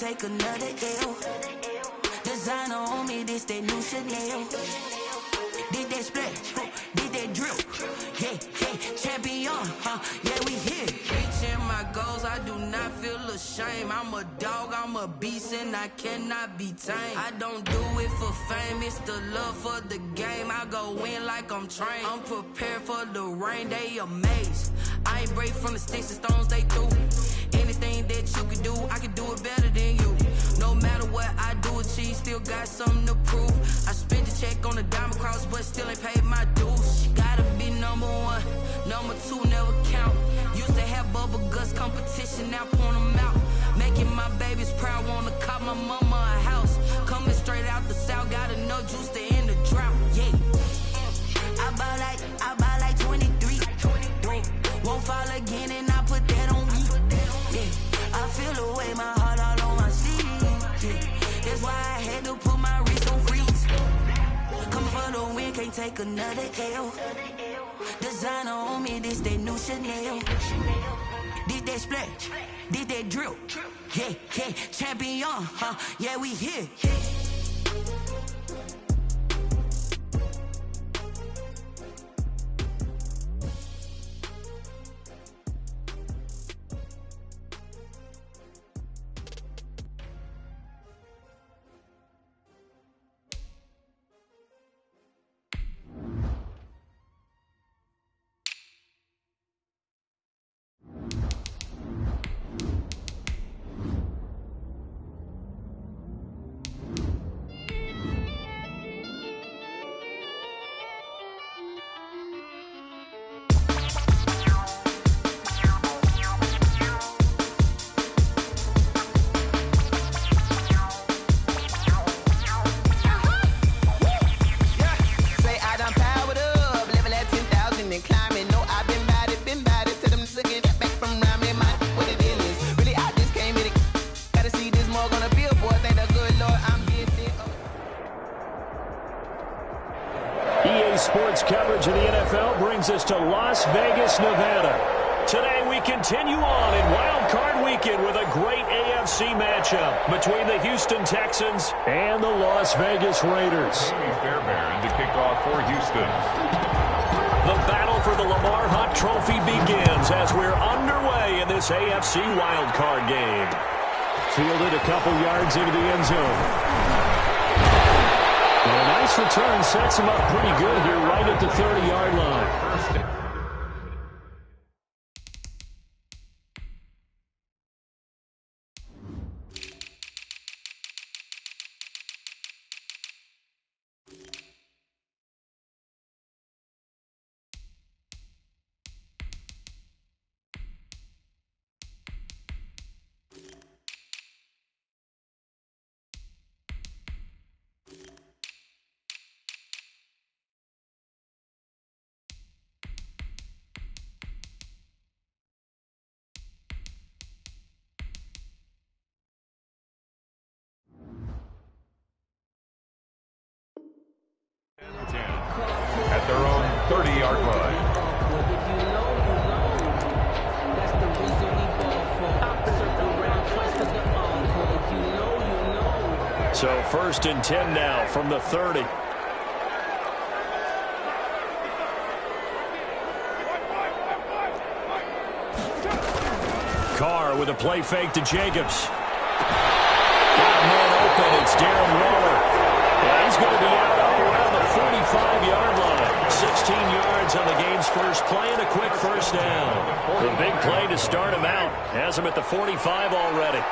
take another L. Designer on me, this that new Chanel. Did that split, did that drip. Yeah, champion, yeah, we here. Reaching my goals, I do not feel ashamed. I'm a dog, I'm a beast, and I cannot be tamed. I don't do it for fame, it's the love for the game. I go in like I'm trained. I'm prepared for the rain, they amazed. I ain't break from the sticks and stones they threw. Anything that you can do, I can do it better than you. No matter what I do achieve, still got something to prove. I spent the check on the diamond cross, but still ain't paid my dues. Gotta be number one, number two never count. Used to have bubble guts competition, now point them out. Making my babies proud, wanna cop my mama a house. Coming straight out the south, got enough juice to end the drought. Yeah, I buy like 23. Won't fall again, and I put that on me. Yeah, I feel the way, my heart all on my sleeve. Yeah, that's why I had to put my wrist on freeze. Coming for the win, can't take another L. Designer on me, this that new Chanel. Did that split, did that drip. Yeah, champion, yeah, we here. Sports coverage of the NFL brings us to Las Vegas, Nevada. Today we continue on in Wild Card Weekend with a great AFC matchup between the Houston Texans and the Las Vegas Raiders. Fairbairn to kick off for Houston. The battle for the Lamar Hunt Trophy begins as we're underway in this AFC Wild Card game. Fielded a couple yards into the end zone. And a nice return sets him up pretty good here right at the 30-yard line. At their own 30-yard line. So 1st and 10 now from the 30. Carr with a play fake to Jacobs. Got a man open. It's Darren Waller. And he's going to be out up around the 45-yard line. 16 yards on the game's first play and a quick first down. The big play to start him out. Has him at the 45 already.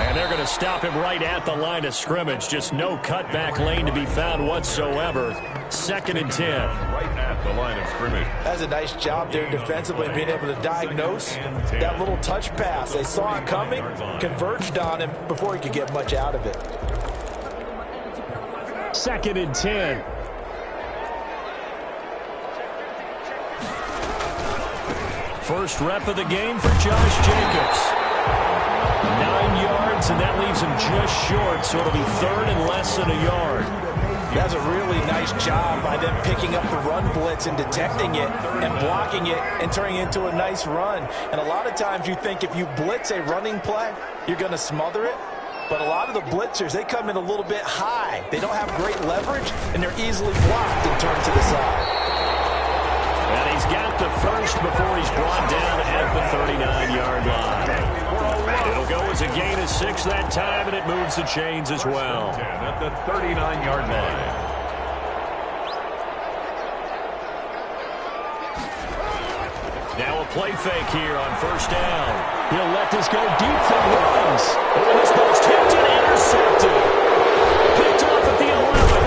And they're going to stop him right at the line of scrimmage. Just no cutback lane to be found whatsoever. 2nd and 10. Right at the line of scrimmage. That's a nice job there defensively, being able to diagnose that little touch pass. They saw it coming, converged on him before he could get much out of it. 2nd and 10. First rep of the game for Josh Jacobs. 9 yards, and that leaves him just short, so it'll be 3rd and less than a yard. That's a really nice job by them picking up the run blitz and detecting it and blocking it and turning it into a nice run. And a lot of times you think if you blitz a running play, you're going to smother it. But a lot of the blitzers, they come in a little bit high. They don't have great leverage, and they're easily blocked and turned to the side. And he's got the first before he's brought down at the 39-yard line. It'll go as a gain of 6 that time, and it moves the chains as well. At the 39-yard line. Now a play fake here on first down. He'll let this go deep for runs. And this ball's tipped and intercepted. Picked off at the 11.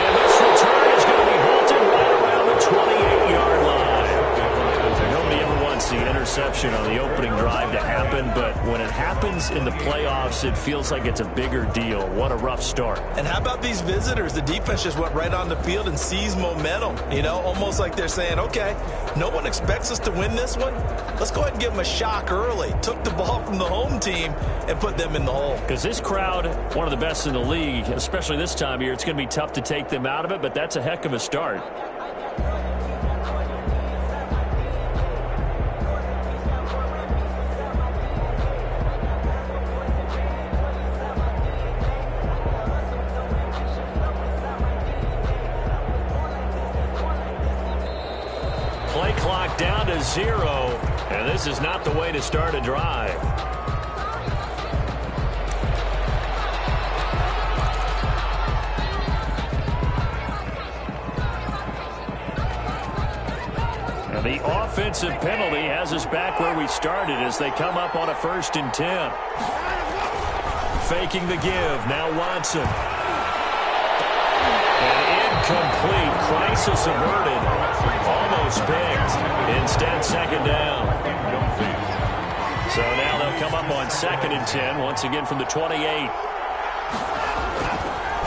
And this return is going to be halted right around the 28-yard line. Nobody ever wants the interception on the opening drive to happen, but when it happens in the playoffs, it feels like it's a bigger deal. What a rough start. And how about these visitors? The defense just went right on the field and seized momentum. You know, almost like they're saying, okay, no one expects us to win this one. Let's go ahead and give them a shock early. Took the ball from the home team and put them in the hole. Because this crowd, one of the best in the league, especially this time of year, it's going to be tough to take them out of it, but that's a heck of a start. Play clock down to 0, and this is not the way to start a drive. And the offensive penalty has us back where we started as they come up on a 1st and 10. Faking the give, now Watson. And incomplete, crisis averted. Almost picked. Instead, 2nd down. So now they'll come up on 2nd and 10, once again from the 28.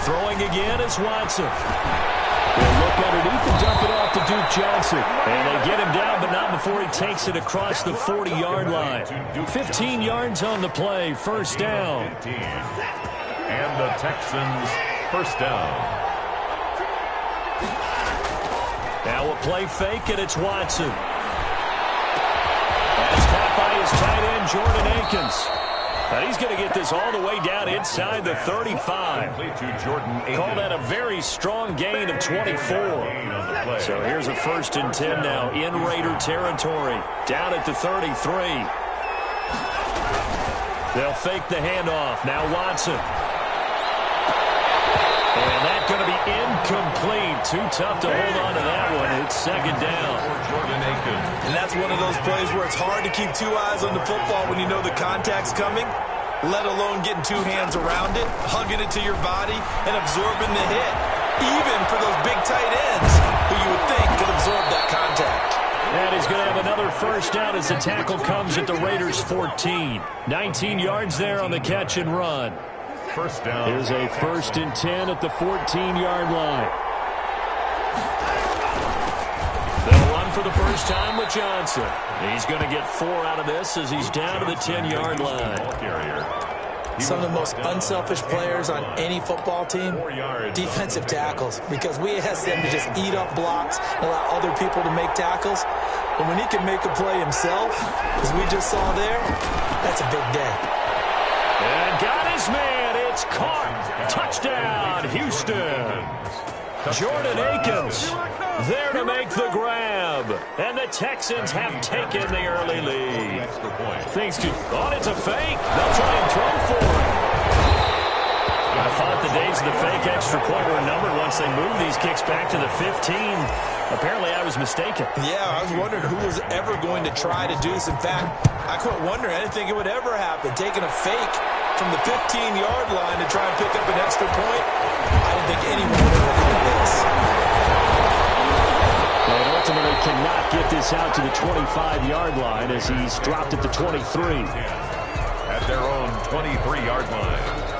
Throwing again is Watson. They'll look underneath and dump it off to Duke Johnson. And they get him down, but not before he takes it across the 40-yard line. 15 yards on the play, 1st down. And the Texans, 1st down. Now a play fake, and it's Watson. That's caught by his tight end, Jordan Akins. And he's going to get this all the way down inside the 35. Call that a very strong gain of 24. So here's a 1st and 10 now in Raider territory. Down at the 33. They'll fake the handoff. Now Watson. And that's going to be incomplete. Too tough to hold on to that one. It's 2nd down. And that's one of those plays where it's hard to keep 2 eyes on the football when you know the contact's coming, let alone getting 2 hands around it, hugging it to your body, and absorbing the hit. Even for those big tight ends who you would think could absorb that contact. And he's going to have another 1st down as the tackle comes at the Raiders' 14. 19 yards there on the catch and run. 1st down. Here's a 1st and 10 at the 14-yard line. They'll run for the first time with Johnson. He's going to get 4 out of this as he's down to the 10-yard line. Some of the most unselfish players on any football team, defensive tackles, because we ask them to just eat up blocks and allow other people to make tackles. But when he can make a play himself, as we just saw there, that's a big day. And got his man. It's caught. Touchdown, Houston. Jordan Akins there to make the grab. And the Texans have taken the early lead. Thanks to, it's a fake. They'll try and throw for it. I thought the days of the fake extra point were numbered once they moved these kicks back to the 15. Apparently, I was mistaken. Yeah, I was wondering who was ever going to try to do this. In fact, I quit wondering. I didn't think it would ever happen. Taking a fake from the 15-yard line to try and pick up an extra point, I didn't think anyone would ever do this. But ultimately cannot get this out to the 25-yard line as he's dropped at the 23. At their own 23-yard line.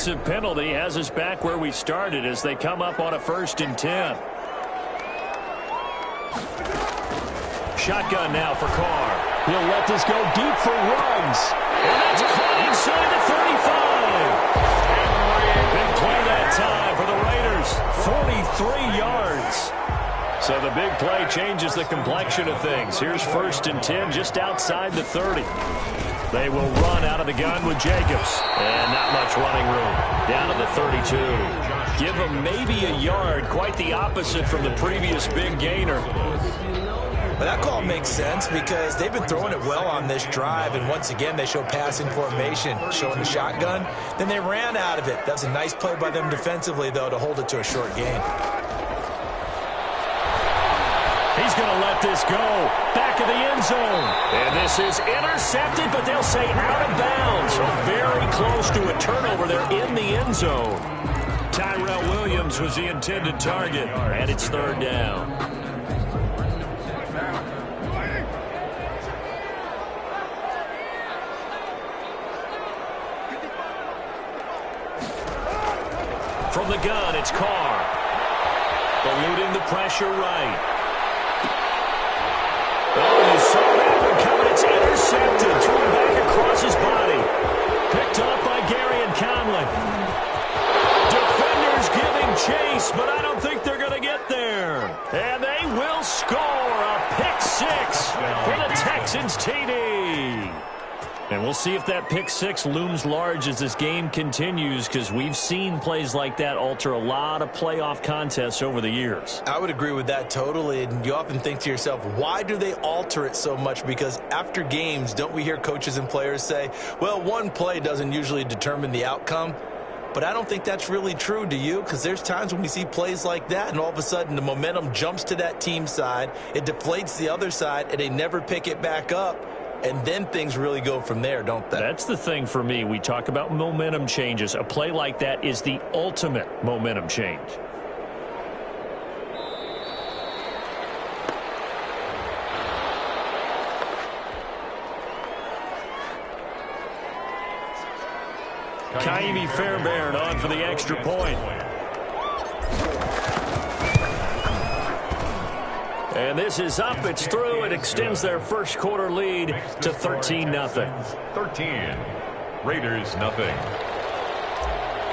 offensive penalty has us back where we started as they come up on a 1st and 10. Shotgun now for Carr. He'll let this go deep for Ruggs. And that's caught inside the 35. Big play that time for the Raiders. 43 yards. So the big play changes the complexion of things. Here's 1st and 10 just outside the 30. They will run out of the gun with Jacobs. And not much running room. Down to the 32. Give them maybe a yard. Quite the opposite from the previous big gainer. But that call makes sense because they've been throwing it well on this drive, and once again they show passing formation, showing the shotgun. Then they ran out of it. That was a nice play by them defensively, though, to hold it to a short gain. He's going to let this go. Back of the end zone. And this is intercepted, but they'll say out of bounds. So very close to a turnover there in the end zone. Tyrell Williams was the intended target, and it's 3rd down. From the gun, it's Carr. Eluding the pressure right. Oh, you saw that one coming. It's intercepted. Thrown back across his body. Picked up by Garyon Conley. Defenders giving chase, but I don't think they're going to get there. And they will score a pick 6 for the Texans TD. And we'll see if that pick 6 looms large as this game continues, because we've seen plays like that alter a lot of playoff contests over the years. I would agree with that totally, and you often think to yourself, why do they alter it so much? Because after games, don't we hear coaches and players say, well, one play doesn't usually determine the outcome? But I don't think that's really true, do you? Because there's times when we see plays like that, and all of a sudden the momentum jumps to that team side, it deflates the other side, and they never pick it back up. And then things really go from there, don't they? That's the thing for me. We talk about momentum changes. A play like that is the ultimate momentum change. Ka'imi Fairbairn on for the extra point. And this is up. It's through. It extends their first quarter lead to 13-0. 13. Raiders, nothing.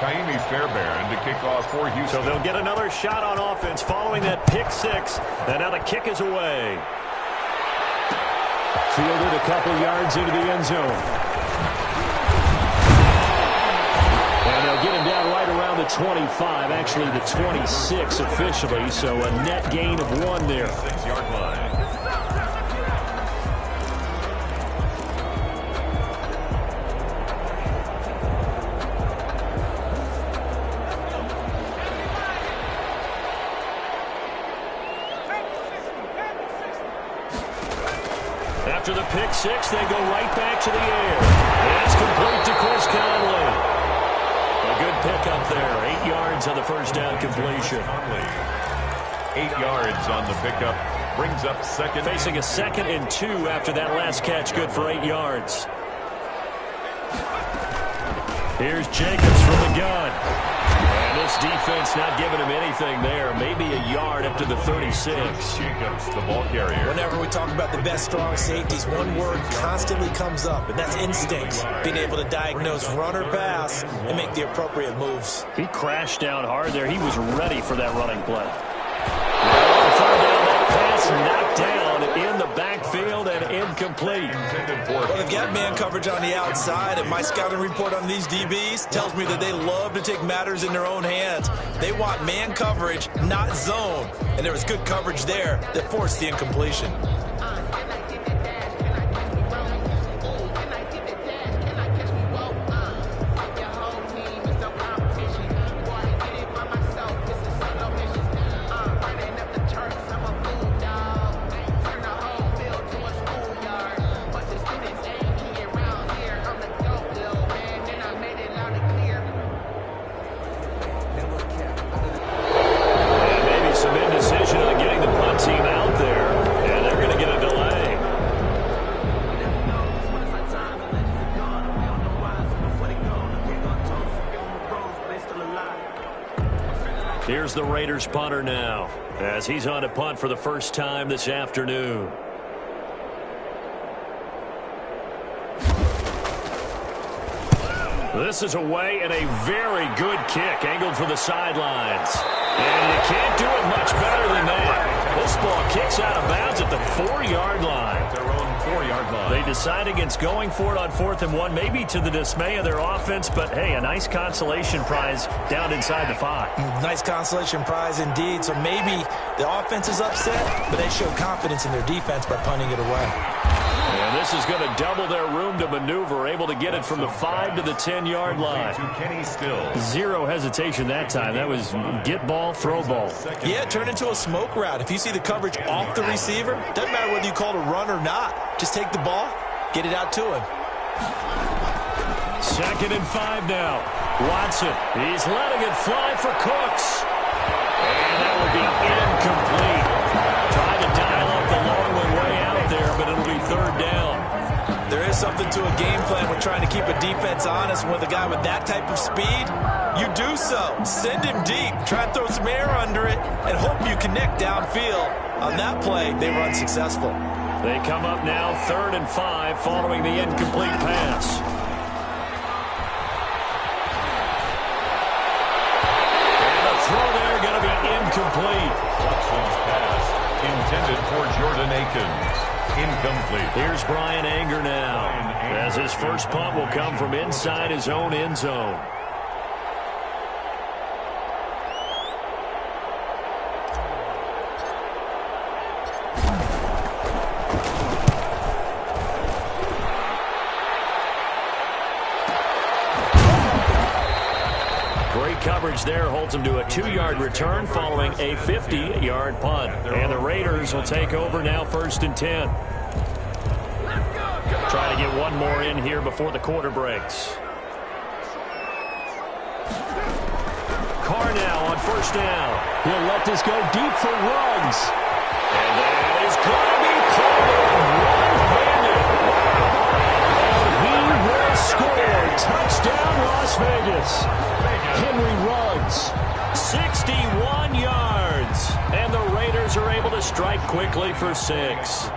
Ka'imi Fairbairn to kick off for Houston. So they'll get another shot on offense following that pick 6. And now the kick is away. Fielded a couple yards into the end zone. And they'll get him down right around the 25, actually the 26 officially, so a net gain of 1 there. 6-yard line. After the pick 6, they go right back to the air. And it's complete to Chris Conley. A good pickup there. 8 yards on the first down completion. 8 yards on the pickup. Brings up second. Facing a 2nd and 2 after that last catch. Good for 8 yards. Here's Jacobs from the gun. And this defense not giving him anything there. Maybe a yard up to the 36. Jacobs, the ball carrier. Whenever we talk about the best strong safeties, one word constantly comes up, and that's instincts. Being able to diagnose run or pass and make the appropriate moves. He crashed down hard there. He was ready for that running play. Third down, that pass knocked down in the backfield and incomplete. Well, they've got man coverage on the outside, and my scouting report on these DBs tells me that they love to take matters in their own hands. They want man coverage, not zone. And there was good coverage there that forced the incompletion. Maybe some indecision on getting the punt team out there. And they're going to get a delay Here's the Raiders punter now, as he's on to punt for the first time this afternoon. This is away and a very good kick, angled for the sidelines. And you can't do it much better than that. This ball kicks out of bounds at the 4-yard line. Their own 4-yard line. They decide against going for it on 4th and 1, maybe to the dismay of their offense, but hey, a nice consolation prize down inside the 5. Nice consolation prize indeed. So maybe the offense is upset, but they show confidence in their defense by punting it away. And this is going to double their room to maneuver, able to get it from the 5 to the 10-yard line. To Kenny Stills. Zero hesitation that time. That was get ball, throw ball. Yeah, it turned into a smoke route. If you see the coverage off the receiver, doesn't matter whether you call it a run or not. Just take the ball, get it out to him. 2nd and 5 now. Watson, he's letting it fly for Cooks. And that will be incomplete. Tried to dial up the long one way out there, but it'll be 3rd down. There is something to a game plan with trying to keep a defense honest. With a guy with that type of speed, you do so. Send him deep. Try and throw some air under it and hope you connect downfield. On that play, they were unsuccessful. They come up now 3rd and 5 following the incomplete pass. And the throw there going to be incomplete. Watson's pass intended for Jordan Akins. Incomplete. Here's Bryan Anger now, as his first punt will come from inside his own end zone. Great coverage there holds him to a 2-yard return following a 50-yard punt. And the Raiders will take over now 1st and 10. Trying to get one more in here before the quarter breaks. Carr now on 1st down. He'll let this go deep for Ruggs. And that is going to be pulled in one-handed. And he will score. Touchdown, Las Vegas. Henry Ruggs, 61 yards. And the Raiders are able to strike quickly for 6.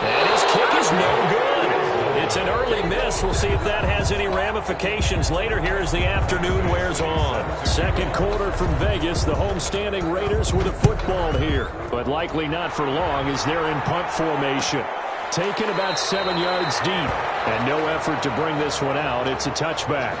And his kick is no good. It's an early miss. We'll see if that has any ramifications later here as the afternoon wears on. 2nd quarter from Vegas. The homestanding Raiders with a football here, but likely not for long as they're in punt formation. Taken about 7 yards deep, and no effort to bring this one out. It's a touchback.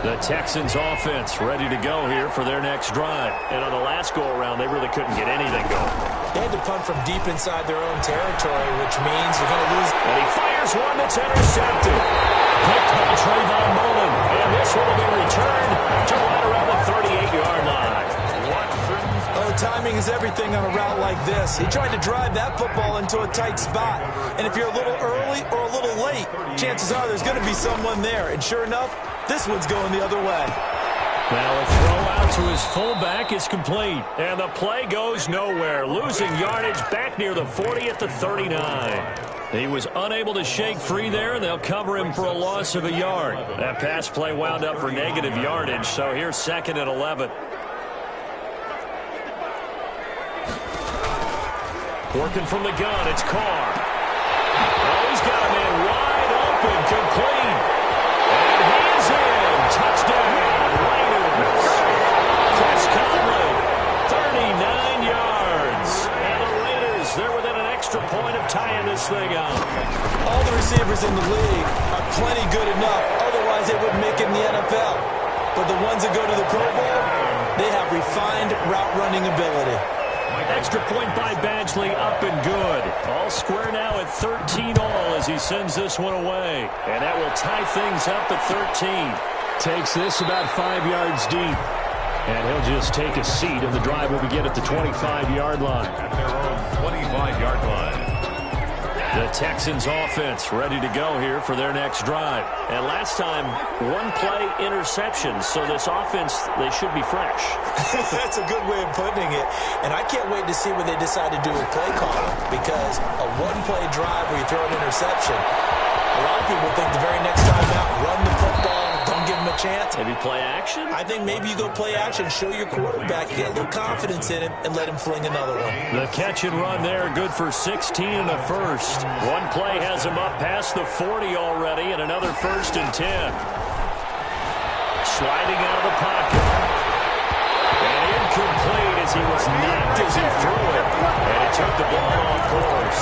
The Texans offense ready to go here for their next drive. And on the last go-around, they really couldn't get anything going. They had to punt from deep inside their own territory, which means you're going to lose. And he fires one that's intercepted. Picked by Trayvon Mullen. And this one will be returned to right around the 38-yard line. Oh, timing is everything on a route like this. He tried to drive that football into a tight spot. And if you're a little early or a little late, chances are there's going to be someone there. And sure enough, this one's going the other way. Now a throw out to his fullback is complete. And the play goes nowhere. Losing yardage back near the 40 at the 39. He was unable to shake free there, and they'll cover him for a loss of a yard. That pass play wound up for negative yardage, so here's 2nd and 11. Working from the gun, it's Carr. Oh, he's got a man wide open, complete. And he's in. Touchdown, Raiders. Chris Conley, 39 yards. And the Raiders, they're within an extra point of tying this thing up. All the receivers in the league are plenty good enough. Otherwise, they wouldn't make it in the NFL. But the ones that go to the Pro Bowl, they have refined route running ability. Extra point by Badgley, up and good. All square now at 13 all as he sends this one away. And that will tie things up at 13. Takes this about 5 yards deep. And he'll just take a seat, and the drive will begin at the 25-yard line. At their own 25-yard line. The Texans offense ready to go here for their next drive. And last time, one-play interception. So this offense, they should be fresh. That's a good way of putting it. And I can't wait to see what they decide to do with play calling. Because a one-play drive where you throw an interception, a lot of people think the very next time out, run the football, don't give them a chance. Maybe play action? I think maybe you go play action, show your quarterback, get a little confidence in him, and let him fling another one. The catch and run there, good for 16 and a first. One play has him up past the 40 already, and another 1st and 10. Sliding out of the pocket. And incomplete as he was knocked as he threw it. And he took the ball off course.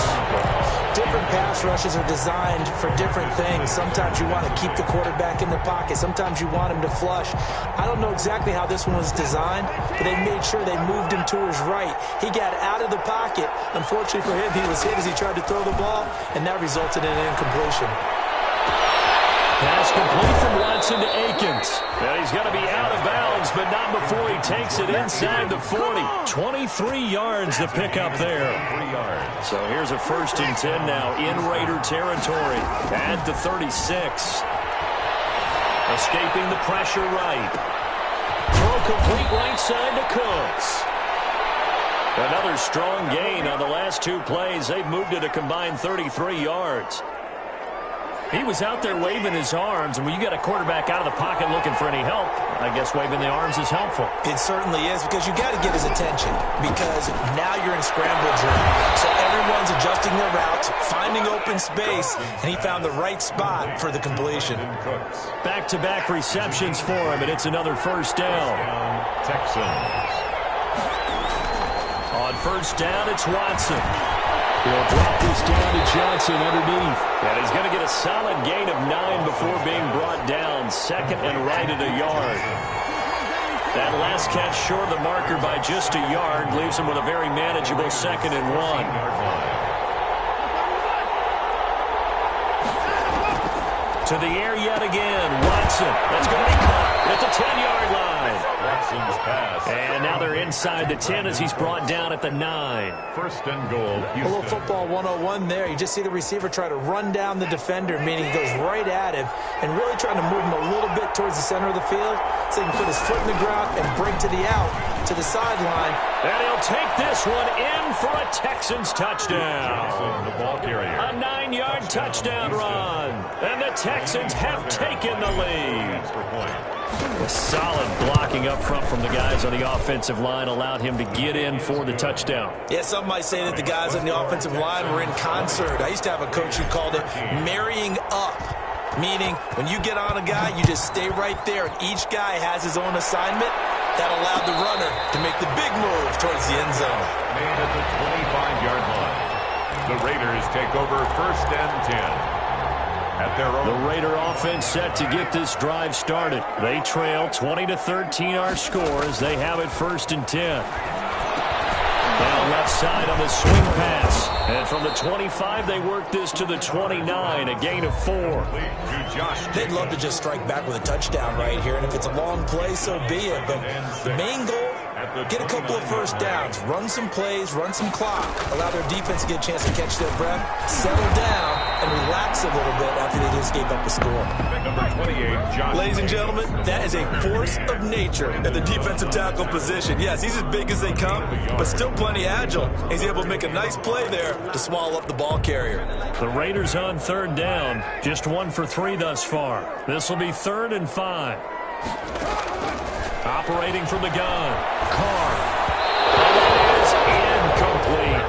Different pass rushes are designed for different things. Sometimes you want to keep the quarterback in the pocket. Sometimes you want him to flush. I don't know exactly how this one was designed, but they made sure they moved him to his right. He got out of the pocket. Unfortunately for him, he was hit as he tried to throw the ball, and that resulted in an incompletion. Pass complete from Watson to Akins. And he's going to be out of bounds, but not before he takes it inside the 40. 23 yards to pick up there. So here's a 1st and 10 now in Raider territory at the 36. Escaping the pressure right. Throw complete right side to Cooks. Another strong gain on the last 2 plays. They've moved it a combined 33 yards. He was out there waving his arms, and when you get a quarterback out of the pocket looking for any help, I guess waving the arms is helpful. It certainly is, because you got to get his attention, because now you're in scramble drill. So everyone's adjusting their routes, finding open space, and he found the right spot for the completion. Back-to-back receptions for him, and it's another 1st down. Texans. On 1st down, it's Watson. He'll drop this down to Johnson underneath. And he's going to get a solid gain of 9 before being brought down. 2nd and right at a yard. That last catch short of the marker by just a yard leaves him with a very manageable 2nd and 1. To the air yet again. Watson. That's going to be caught at the 10-yard line. Watson's pass. And now they're inside the 10 as he's brought down at the 9. 1st and goal, A little football 101 there. You just see the receiver try to run down the defender, meaning he goes right at him, and really trying to move him a little bit towards the center of the field so he can put his foot in the ground and break to the out, to the sideline. And he'll take this one in for a Texans touchdown. the ball carrier. A 9-yard touchdown run. And the Texans have taken the lead. A solid blocking up front from the guys on the offensive line allowed him to get in for the touchdown. Yeah, some might say that the guys on the offensive line were in concert. I used to have a coach who called it marrying up, meaning when you get on a guy, you just stay right there, and each guy has his own assignment. That allowed the runner to make the big move towards the end zone. Made at the 25-yard line. The Raiders take over 1st and 10. At their own. The Raider offense set to get this drive started. They trail 20-13 our score as they have it 1st and 10. Down left side on the swing pass. And from the 25, they work this to the 29, a gain of 4. They'd love to just strike back with a touchdown right here, and if it's a long play, so be it. But the main goal, get a couple of 1st downs, run some plays, run some clock, allow their defense to get a chance to catch their breath, settle down, and relax a little bit after they just gave up the score. Number 28, Josh. Ladies and gentlemen, that is a force of nature at the defensive tackle position. Yes, he's as big as they come, but still plenty agile. He's able to make a nice play there to swallow up the ball carrier. The Raiders on 3rd down, just 1 for 3 thus far. This will be 3rd and 5. Operating from the gun, Carr. It is incomplete.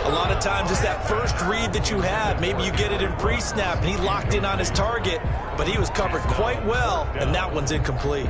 A lot of times it's that first read that you have. Maybe you get it in pre-snap, and he locked in on his target, but he was covered quite well, and that one's incomplete.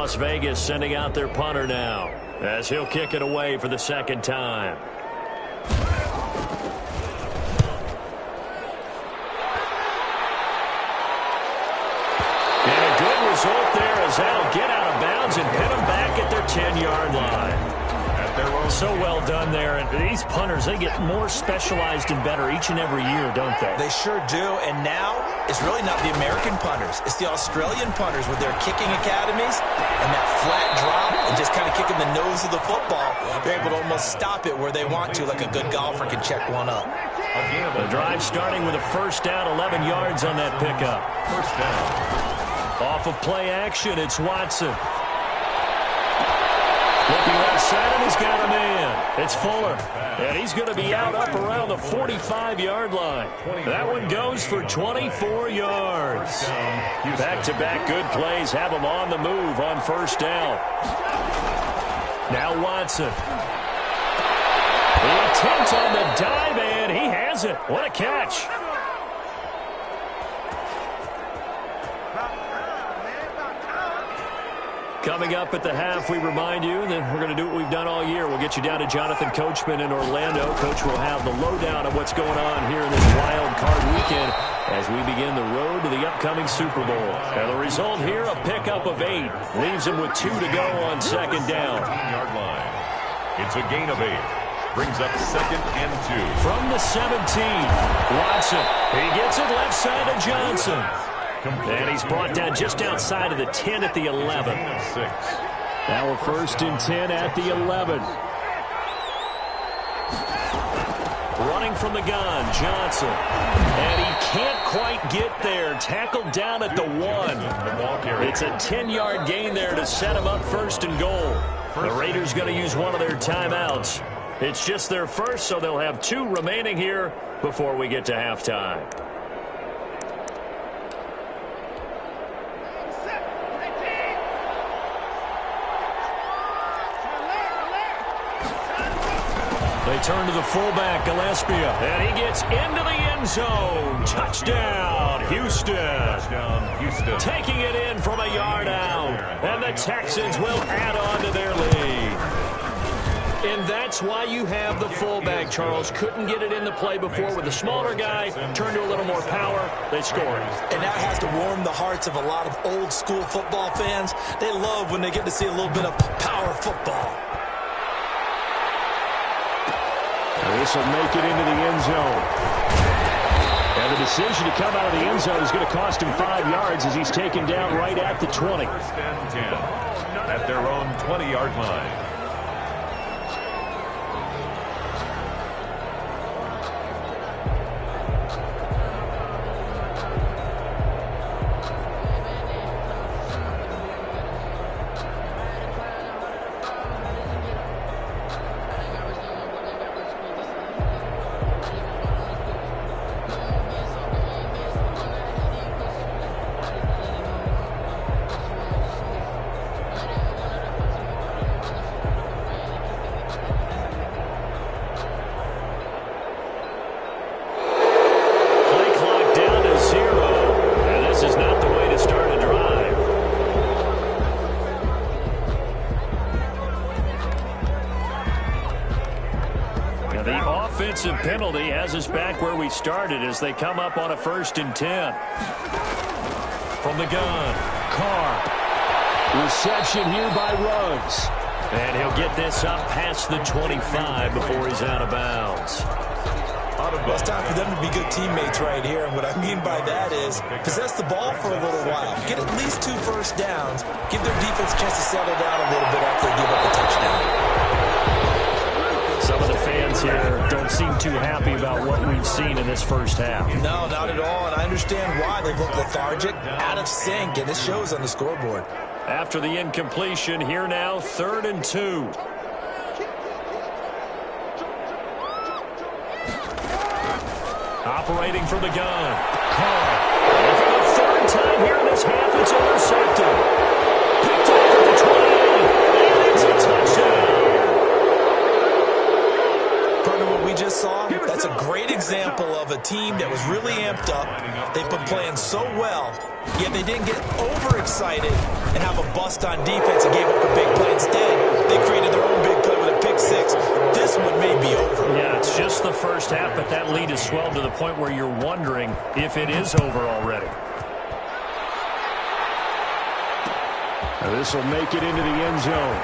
Las Vegas sending out their punter now as he'll kick it away for the second time. And a good result there as that'll get out of bounds and hit them back at their 10-yard line. So well done there. And these punters, they get more specialized and better each and every year, don't they? They sure do. And now it's really not the American punters. It's the Australian punters with their kicking academies and that flat drop and just kind of kicking the nose of the football. They're able to almost stop it where they want to, like a good golfer can check one up. The drive starting with a first down, 11 yards on that pickup. First down. Off of play action, it's Watson. Looking left side, and he's got a man. It's Fuller. And he's going to be out up around the 45-yard line. That one goes for 24 yards. Back-to-back good plays have him on the move on first down. Now Watson. The attempt on the dive, and he has it. What a catch. Coming up at the half, we remind you that we're going to do what we've done all year. We'll get you down to Jonathan Coachman in Orlando. Coach will have the lowdown of what's going on here in this wild card weekend as we begin the road to the upcoming Super Bowl. And the result here, a pickup of 8. Leaves him with 2 to go on second down. 17-yard line. It's a gain of 8. Brings up second and 2. From the 17, Watson. He gets it left side to Johnson. And he's brought down just outside of the 10 at the 11. Now a first and 10 at the 11. Running from the gun, Johnson. And he can't quite get there. Tackled down at the 1. It's a 10-yard gain there to set him up first and goal. The Raiders going to use one of their timeouts. It's just their first, so they'll have 2 remaining here before we get to halftime. They turn to the fullback, Gillespie, and he gets into the end zone. Touchdown, Houston. Touchdown, Houston. Taking it in from a yard out, and the Texans will add on to their lead. And that's why you have the fullback, Charles. Couldn't get it into play before with the smaller guy. Turned to a little more power. They scored. And that has to warm the hearts of a lot of old-school football fans. They love when they get to see a little bit of power football. This will make it into the end zone. And the decision to come out of the end zone is going to cost him 5 yards as he's taken down right at the 20. First and 10 at their own 20-yard line. Penalty has us back where we started as they come up on a first and 10. From the gun, Carr. Reception here by Ruggs. And he'll get this up past the 25 before he's out of bounds. Well, it's time for them to be good teammates right here. And what I mean by that is possess the ball for a little while. Get at least 2 first downs. Give their defense a chance to settle down a little bit after they give up a touchdown. Some of the fans here don't seem too happy about what we've seen in this first half. No, not at all, and I understand why. They look lethargic, out of sync, and it shows on the scoreboard. After the incompletion, here now, 3rd and 2. Operating from the gun, Carr. And for the 3rd time here in this half, it's intercepted. Picked off at the 28, and it's a touchdown. we just saw, that's a great example of a team that was really amped up. They've been playing so well, yet they didn't get overexcited and have a bust on defense and gave up a big play. Instead, they created their own big play with a pick six. This one may be over. Yeah, it's just the first half, but that lead has swelled to the point where you're wondering if it is over already. This will make it into the end zone.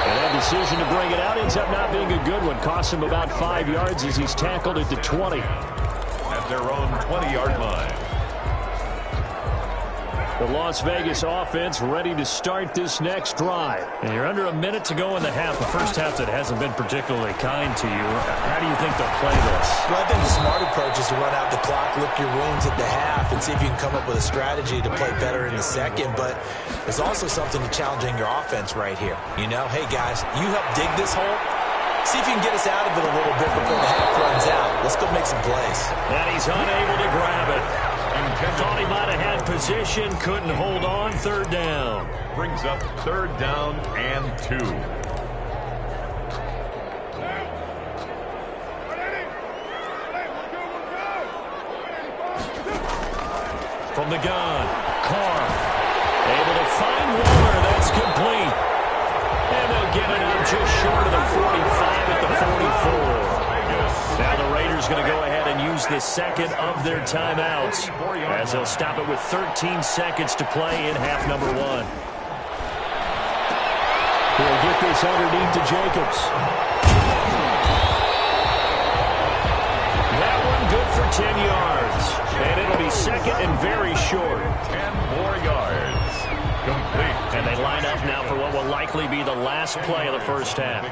And that decision to bring it out ends up not being a good one. Costs him about 5 yards as he's tackled at the 20. At their own 20-yard line. The Las Vegas offense ready to start this next drive. And you're under a minute to go in the half. The first half that hasn't been particularly kind to you. How do you think they'll play this? Well, I think the smart approach is to run out the clock, lick your wounds at the half, and see if you can come up with a strategy to play better in the second. But there's also something to challenging your offense right here. You know, hey, guys, you help dig this hole. See if you can get us out of it a little bit before the half runs out. Let's go make some plays. And he's unable to grab it. Thought he might have had position, couldn't hold on. Third down. Brings up third down and 2. From the gun, Carr able to find Waller. That's complete. And they'll get it out just short of the 45 at the 44. Now the Raiders going to go ahead and use the second of their timeouts as they'll stop it with 13 seconds to play in half number 1. He'll get this underneath to Jacobs. That one good for 10 yards. And it'll be second and very short. 10 more yards. Complete. And they line up now for what will likely be the last play of the first half.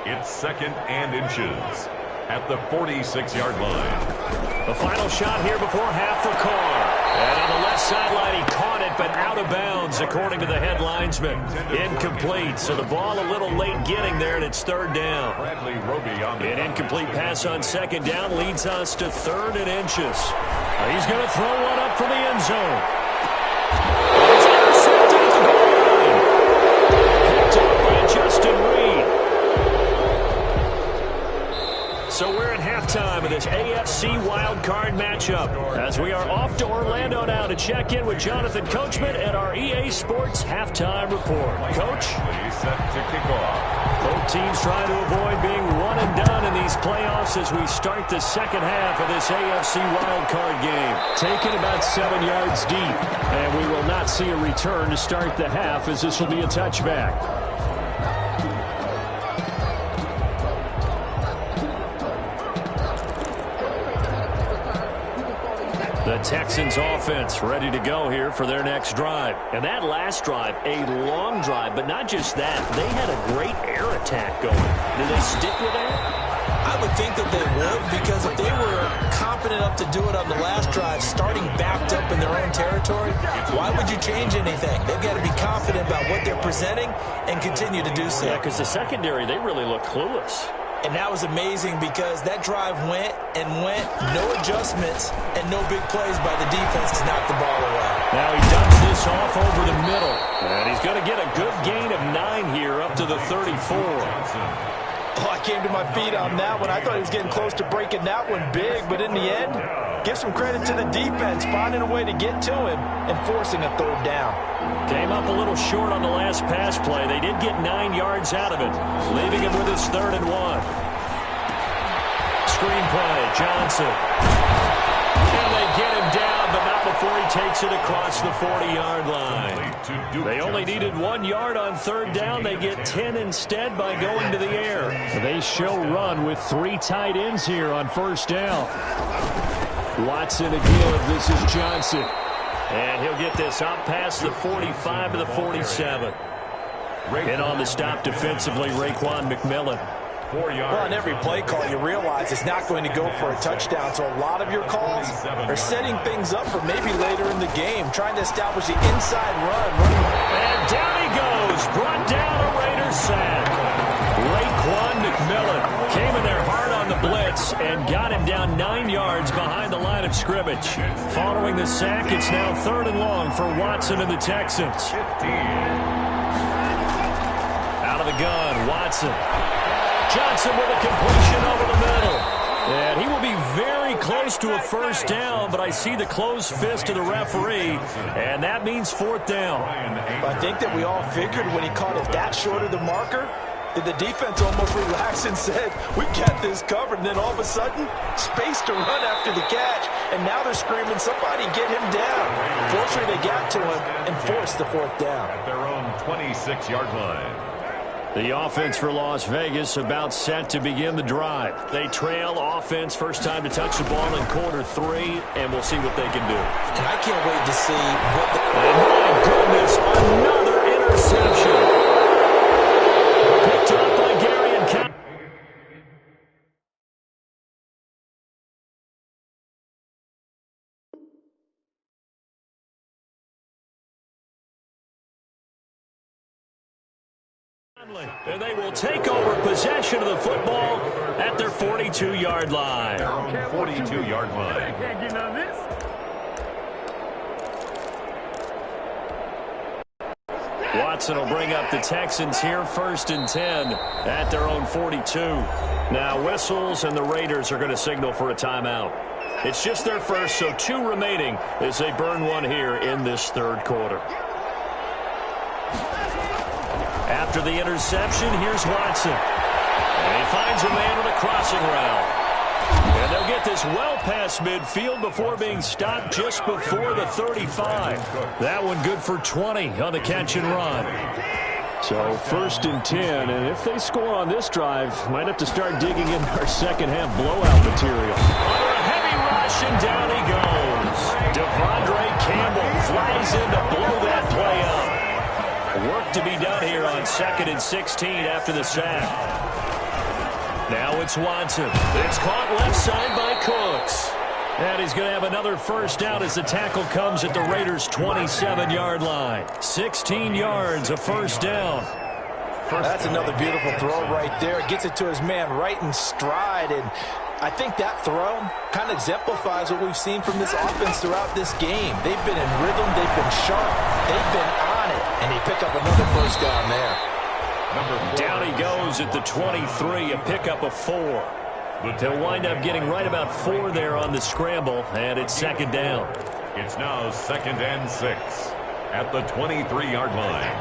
It's second and inches at the 46-yard line. The final shot here before half for Carr. And on the left sideline, he caught it, but out of bounds, according to the head linesman. Incomplete, so the ball a little late getting there, and it's third down. Bradley Roby on the An incomplete pass on second down leads us to third and inches. He's going to throw one up for the end zone. It's intercepted at the goal line. Picked up by Justin Reed. So we're at halftime of this AFC wildcard matchup as we are off to Orlando now to check in with Jonathan Coachman at our EA Sports Halftime Report. Coach? set to kick off. Both teams trying to avoid being one and done in these playoffs as we start the second half of this AFC wildcard game. Taken about 7 yards deep, and we will not see a return to start the half as this will be a touchback. The Texans offense ready to go here for their next drive. And that last drive, a long drive, but not just that. They had a great air attack going. Do they stick with that? I would think that they would, because if they were confident enough to do it on the last drive, starting backed up in their own territory, why would you change anything? They've got to be confident about what they're presenting and continue to do so. Yeah, because the secondary, they really look clueless. And that was amazing because that drive went and went, no adjustments and no big plays by the defense to knock the ball away. Now he dumps this off over the middle. And he's going to get a good gain of 9 here up to the 34. Oh, I came to my feet on that one. I thought he was getting close to breaking that one big, but in the end, give some credit to the defense, finding a way to get to him and forcing a third down. Came up a little short on the last pass play. They did get 9 yards out of it, leaving him with his 3rd and 1. Screenplay, Johnson. And they get him down, but not before he takes it across the 40-yard line. They only needed 1 yard on 3rd down. They get 10 instead by going to the air. They show run with 3 tight ends here on 1st down. Watson again. This is Johnson. And he'll get this up past the 45 to the 47. And on the stop defensively, Raekwon McMillan. 4 yards. Well, on every play call, you realize it's not going to go for a touchdown. So a lot of your calls are setting things up for maybe later in the game, trying to establish the inside run. And down he goes. Brought down a Raiders sack. Raekwon McMillan came in there hard on the blitz and got him down 9 yards behind the line of scrimmage. Following the sack, it's now 3rd and long for Watson and the Texans. 15. Out of the gun, Watson. Johnson with a completion over the middle. And he will be very close to a first down, but I see the closed fist of the referee, and that means fourth down. I think that we all figured when he caught it that short of the marker, that the defense almost relaxed and said, we got this covered. And then all of a sudden, space to run after the catch, and now they're screaming, somebody get him down. Fortunately, they got to him and forced the fourth down. At their own 26-yard line. The offense for Las Vegas about set to begin the drive. They trail offense, first time to touch the ball in quarter 3, and we'll see what they can do. And I can't wait to see what the... And my goodness, another interception. Picked up by Gary and Cal. And they will take over possession of the football at their 42-yard line. Their own 42-yard line. Watson will bring up the Texans here, 1st and 10 at their own 42. Now whistles, and the Raiders are going to signal for a timeout. It's just their first, so 2 remaining as they burn one here in this third quarter. After the interception, here's Watson. And he finds a man with a crossing route. And they'll get this well past midfield before being stopped just before the 35. That one good for 20 on the catch and run. So 1st and 10, and if they score on this drive, might have to start digging in our second half blowout material. Under a heavy rush, and down he goes. Devondre Campbell flies in to blow that play up. Work to be done here on 2nd and 16 after the sack. Now it's Watson. It's caught left side by Cooks. And he's going to have another first down as the tackle comes at the Raiders' 27-yard line. 16 yards, a first down. That's another beautiful throw right there. Gets it to his man right in stride. And I think that throw kind of exemplifies what we've seen from this offense throughout this game. They've been in rhythm. They've been sharp. They've been on it. And he picked up another first down there. Down he goes at the 23, a pickup of 4. They'll wind up getting right about 4 there on the scramble, and it's 2nd down. It's now 2nd and 6 at the 23-yard line.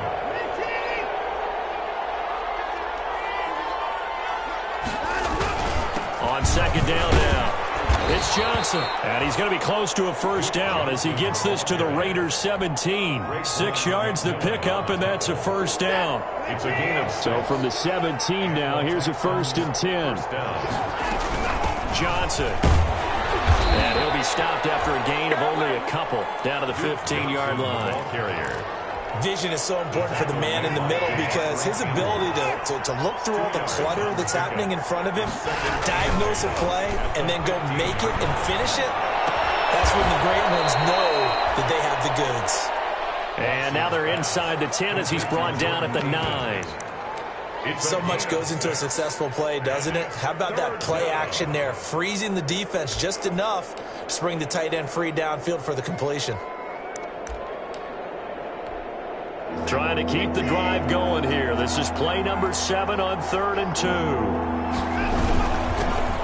On 2nd down now, it's Johnson. And he's going to be close to a first down as he gets this to the Raiders' 17. 6 yards the pickup, and that's a first down. It's a gain of 6. So from the 17 now, here's a 1st and 10. Johnson. And he'll be stopped after a gain of only a couple down to the 15-yard line. Ball carrier. Vision is so important for the man in the middle because his ability to look through all the clutter that's happening in front of him, diagnose a play, and then go make it and finish it, that's when the great ones know that they have the goods. And now they're inside the 10 as he's brought down at the 9. So much goes into a successful play, doesn't it? How about that play action there, freezing the defense just enough to bring the tight end free downfield for the completion. Trying to keep the drive going here. This is play number 7 on 3rd and 2.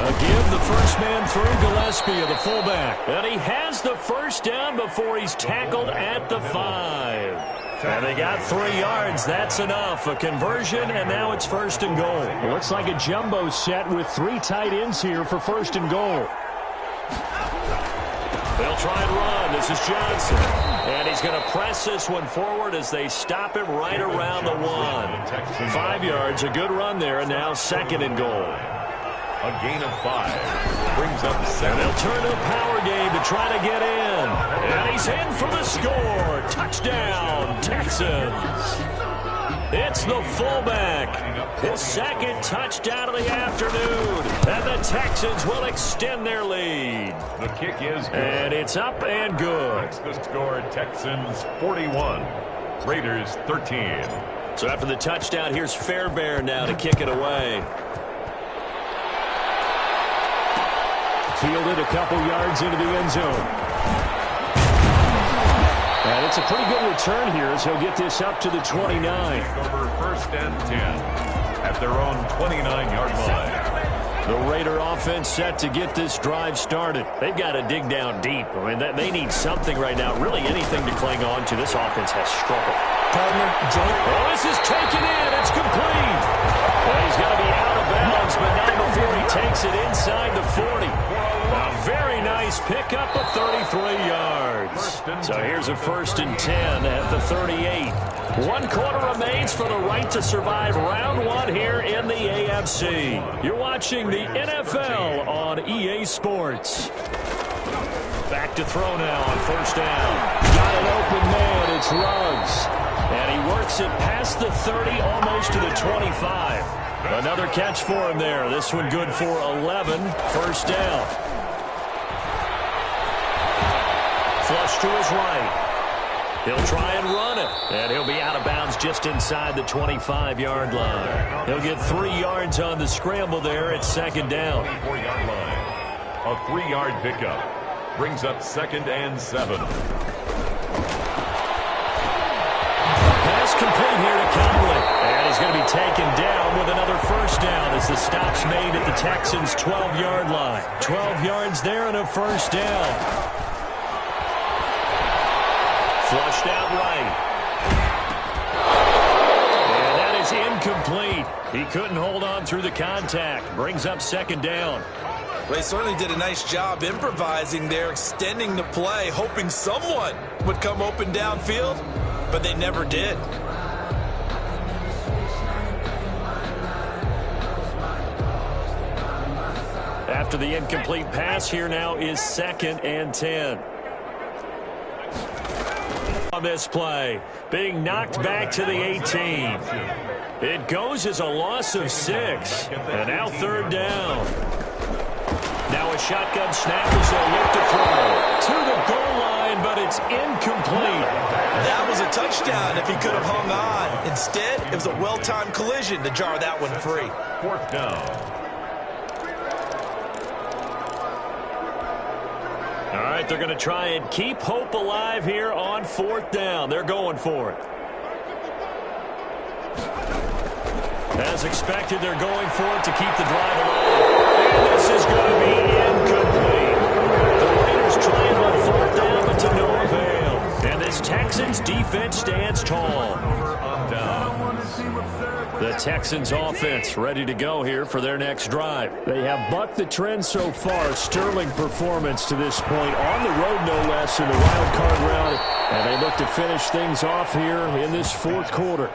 Again, the first man through, Gillespie, the fullback. And he has the first down before he's tackled at the 5. And they got 3 yards. That's enough. A conversion, and now it's 1st and goal. It looks like a jumbo set with 3 tight ends here for 1st and goal. They'll try and run. This is Johnson. And he's going to press this one forward as they stop him right around the 1. 5 yards, a good run there, and now 2nd and goal. A gain of 5. Brings up 7. And they'll turn to a power game to try to get in. And he's in for the score. Touchdown, Texans. It's the fullback. His 2nd touchdown of the afternoon. And the Texans will extend their lead. The kick is good. And it's up and good. That's the score, Texans 41, Raiders 13. So after the touchdown, here's Fairbairn now to kick it away. Fielded a couple yards into the end zone. And it's a pretty good return here as he'll get this up to the 29. Over 1st and 10 at their own 29-yard line. The Raider offense set to get this drive started. They've got to dig down deep. I mean, they need something right now, really anything to cling on to. This offense has struggled. Partner, oh, this is taken in. It's complete. Well, he's going to be out of bounds, but not before he takes it inside the 40. A very nice pickup of 33 yards. So here's a 1st and 10 at the 38. 1 quarter remains for the right to survive round 1 here in the AFC. You're watching the NFL on EA Sports. Back to throw now on 1st down. Got an open man. It's Ruggs. And he works it past the 30, almost to the 25. Another catch for him there. This one good for 11. 1st down. Flush to his right. He'll try and run it. And he'll be out of bounds just inside the 25-yard line. He'll get 3 yards on the scramble there at 2nd down. 24-yard line. A 3-yard pickup. Brings up 2nd and 7. Pass complete here to Conley. And he's going to be taken down with another 1st down as the stop's made at the Texans' 12-yard line. 12 yards there and a 1st down. Flushed out right. And that is incomplete. He couldn't hold on through the contact. Brings up 2nd down. Well, they certainly did a nice job improvising there, extending the play, hoping someone would come open downfield, but they never did. After the incomplete pass, here now is 2nd and 10. On this play, being knocked back to the 18. It goes as a loss of 6. And now 3rd down. Now a shotgun snap as they'll look to throw. To the goal line, but it's incomplete. That was a touchdown if he could have hung on. Instead, it was a well-timed collision to jar that one free. 4th down. All right, they're going to try and keep hope alive here on 4th down. They're going for it. As expected, they're going for it to keep the drive alive. And this is going to be incomplete. The Raiders trying on 4th down, but to no avail. And this Texans defense stands tall. The Texans offense ready to go here for their next drive. They have bucked the trend so far. Sterling performance to this point on the road, no less, in the wild card round. And they look to finish things off here in this 4th quarter.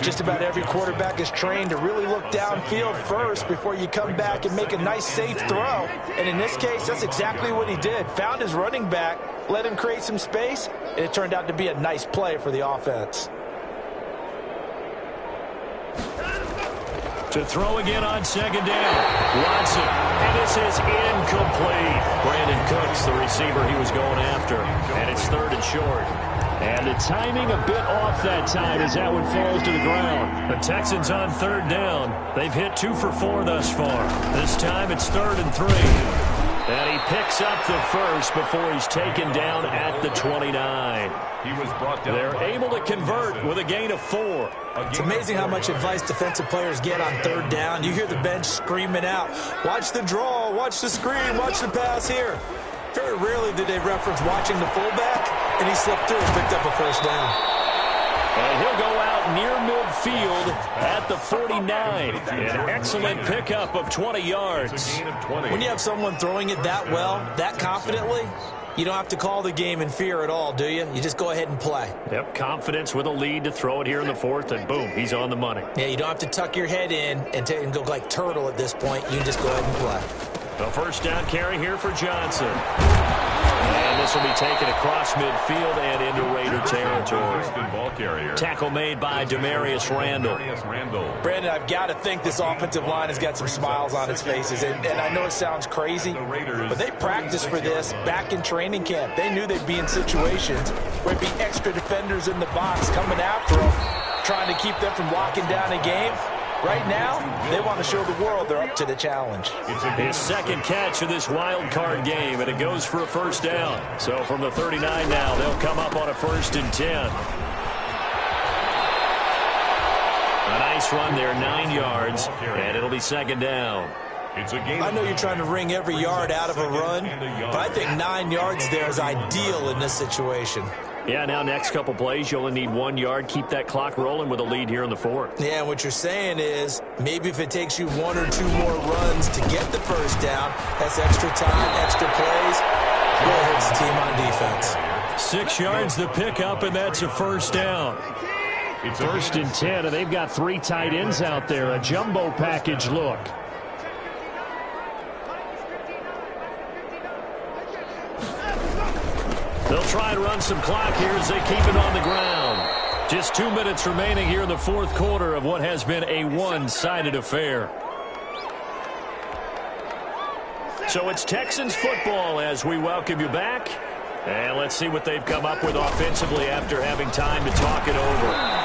Just about every quarterback is trained to really look downfield first before you come back and make a nice, safe throw. And in this case, that's exactly what he did. Found his running back, let him create some space, and it turned out to be a nice play for the offense. To throw again on 2nd down. Watson. And this is incomplete. Brandon Cooks, the receiver he was going after. And it's 3rd and short. And the timing a bit off that time as that one falls to the ground. The Texans on 3rd down. They've hit 2 for 4 thus far. This time it's 3rd and 3. And he picks up the 1st before he's taken down at the 29. He was brought down. They're able to convert with a gain of 4. It's amazing how much advice defensive players get on 3rd down. You hear the bench screaming out, watch the draw, watch the screen, watch the pass here. Very rarely did they reference watching the fullback, and he slipped through and picked up a 1st down. And he'll go out near midfield at the 49. An excellent pickup of 20 yards. When you have someone throwing it that well, that confidently, you don't have to call the game in fear at all, do you? You just go ahead and play. Yep, confidence with a lead to throw it here in the 4th, and boom, he's on the money. Yeah, you don't have to tuck your head in and go like turtle at this point. You can just go ahead and play. The 1st down carry here for Johnson. And this will be taken across midfield and into Raider territory. Tackle made by Demarius Randall. Brandon, I've got to think this offensive line has got some smiles on its faces. And I know it sounds crazy, but they practiced for this back in training camp. They knew they'd be in situations where it'd be extra defenders in the box coming after them, trying to keep them from locking down a game. Right now, they want to show the world they're up to the challenge. His 2nd catch of this wild card game, and it goes for a 1st down. So from the 39 now, they'll come up on a 1st and 10. A nice run there, 9 yards, and it'll be second down. It's a game. I know you're trying to wring every yard out of a run, but I think 9 yards there is ideal in this situation. Yeah, now next couple plays, you only need 1 yard. Keep that clock rolling with a lead here in the fourth. Yeah, and what you're saying is maybe if it takes you 1 or 2 more runs to get the first down, that's extra time, extra plays. Really hurts the team on defense. 6 yards the pickup, and that's a first down. First and 10, and they've got 3 tight ends out there. A jumbo package look. They'll try and run some clock here as they keep it on the ground. Just 2 minutes remaining here in the fourth quarter of what has been a one-sided affair. So it's Texans football as we welcome you back. And let's see what they've come up with offensively after having time to talk it over.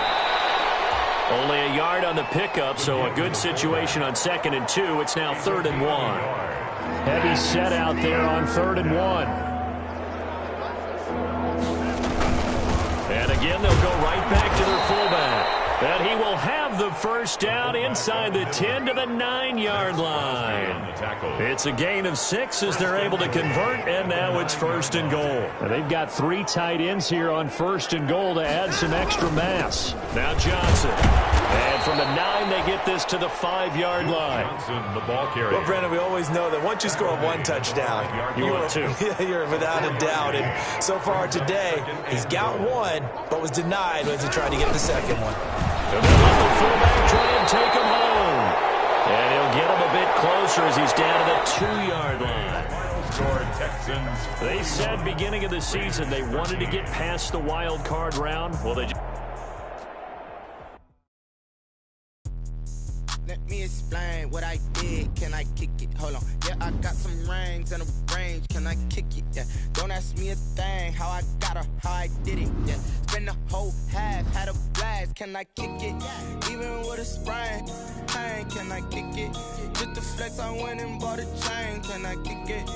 Only a yard on the pickup, so a good situation on 2nd and 2. It's now 3rd and 1. Heavy set out there on 3rd and 1. And again, they'll go right back to their fullback. And he will have the first down inside the 10 to the 9-yard line. It's a gain of 6 as they're able to convert, and now it's 1st and goal. And they've got 3 tight ends here on 1st and goal to add some extra mass. Now Johnson. And from the 9, they get this to the 5-yard line. Johnson, the ball carrier. Well, Brandon, we always know that once you score 1 touchdown, want 2. You're without a doubt. And so far today, he's got 1, but was denied as he tried to get the second one. And they'll let the fullback try and take him home. And he'll get him a bit closer as he's down to the 2-yard line. Texans. They said beginning of the season they wanted to get past the wild card round. Well, they Let me explain what I did. Can I kick it? Hold on. Yeah, I got some rings and a range. Can I kick it? Yeah. Don't ask me a thing. How I got her, how I did it. Yeah. Spend the whole half, had a blast. Can I kick it? Even with a sprain. Hey, can I kick it? Just the flex, I went and bought a chain. Can I kick it?